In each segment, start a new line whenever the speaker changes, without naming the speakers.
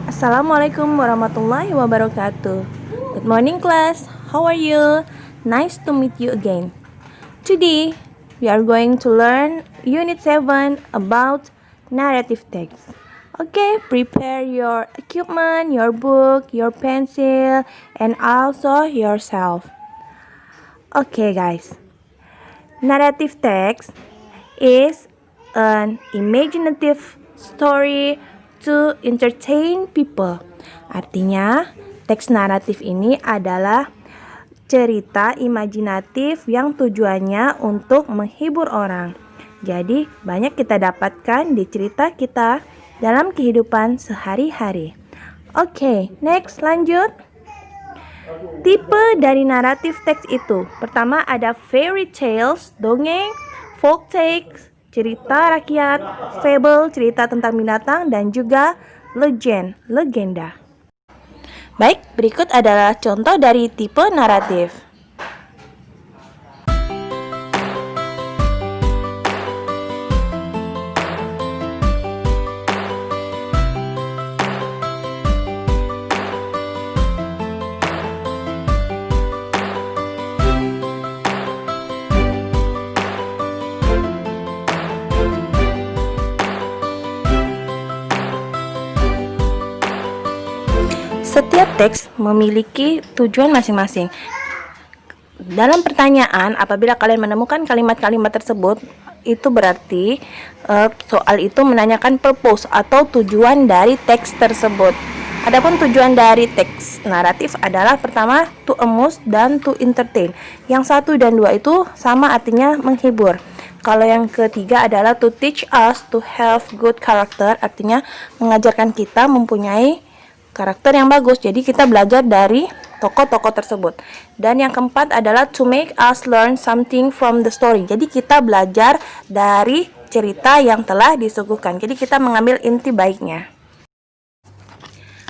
Assalamualaikum warahmatullahi wabarakatuh. Good morning class, how are you? Nice to meet you again. Today, we are going to learn Unit 7 about narrative text. Okay, prepare your equipment, your book, your pencil, and also yourself. Okay guys, narrative text is an imaginative story to entertain people. Artinya, teks naratif ini adalah cerita imajinatif yang tujuannya untuk menghibur orang. Jadi, banyak kita dapatkan di cerita kita dalam kehidupan sehari-hari. Oke, next lanjut. Tipe dari naratif teks itu, pertama ada fairy tales, dongeng, folk tales, cerita rakyat, fable, cerita tentang binatang, dan juga legend, legenda. Baik, berikut adalah contoh dari tipe naratif. Setiap teks memiliki tujuan masing-masing. Dalam pertanyaan, apabila kalian menemukan kalimat-kalimat tersebut, itu berarti soal itu menanyakan purpose atau tujuan dari teks tersebut. Adapun tujuan dari teks naratif adalah pertama to amuse dan to entertain. Yang 1 dan 2 itu sama artinya menghibur. Kalau yang ketiga adalah to teach us to have good character, artinya mengajarkan kita mempunyai karakter yang bagus. Jadi kita belajar dari tokoh-tokoh tersebut. Dan yang keempat adalah to make us learn something from the story. Jadi kita belajar dari cerita yang telah disuguhkan. Jadi kita mengambil inti baiknya.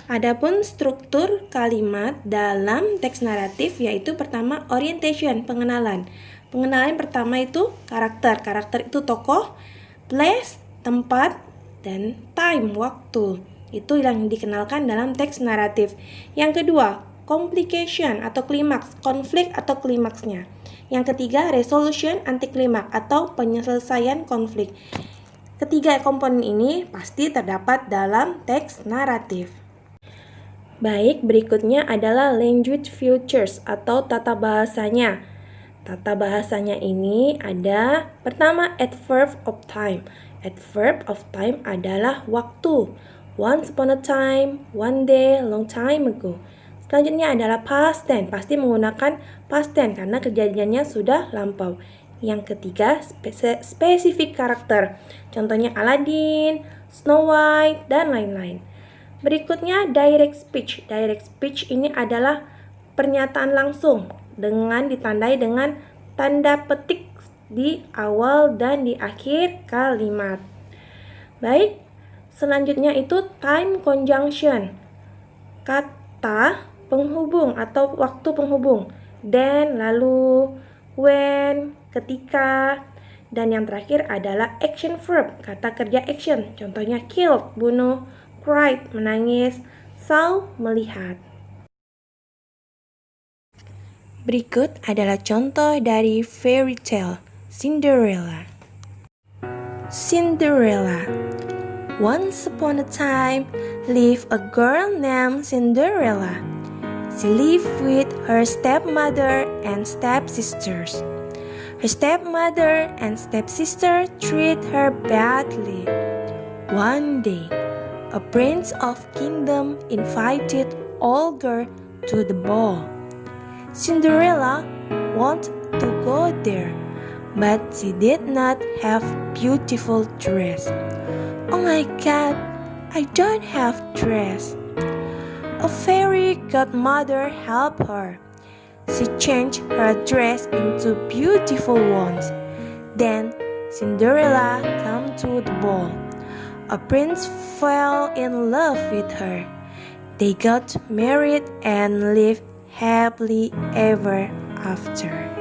Adapun struktur kalimat dalam teks naratif yaitu pertama orientation, pengenalan. Pengenalan pertama itu karakter. Karakter itu tokoh, place, tempat, dan time, waktu. Itu yang dikenalkan dalam teks naratif. Yang kedua, complication atau klimaks, konflik atau klimaksnya. Yang ketiga, resolution, anti klimaks atau penyelesaian konflik. Ketiga komponen ini pasti terdapat dalam teks naratif. Baik, berikutnya adalah language features atau tata bahasanya. Tata bahasanya ini ada pertama adverb of time. Adverb of time adalah waktu. Once upon a time, one day, long time ago. Selanjutnya adalah past tense, pasti menggunakan past tense karena kejadiannya sudah lampau. Yang ketiga, spesifik karakter. Contohnya Aladdin, Snow White, dan lain-lain. Berikutnya direct speech. Direct speech ini adalah pernyataan langsung dengan ditandai dengan tanda petik di awal dan di akhir kalimat. Baik. Selanjutnya itu time conjunction, kata penghubung atau waktu penghubung. Then, lalu, when, ketika. Dan yang terakhir adalah action verb, kata kerja action. Contohnya killed, bunuh, cried, menangis, saw, melihat. Berikut adalah contoh dari fairy tale, Cinderella. Cinderella. Once upon a time, lived a girl named Cinderella. She lived with her stepmother and stepsisters. Her stepmother and stepsister treated her badly. One day, a prince of kingdom invited all girls to the ball. Cinderella wanted to go there, but she did not have beautiful dress. Oh my God, I don't have dress. A fairy godmother helped her. She changed her dress into beautiful ones. Then Cinderella came to the ball. A prince fell in love with her. They got married and lived happily ever after.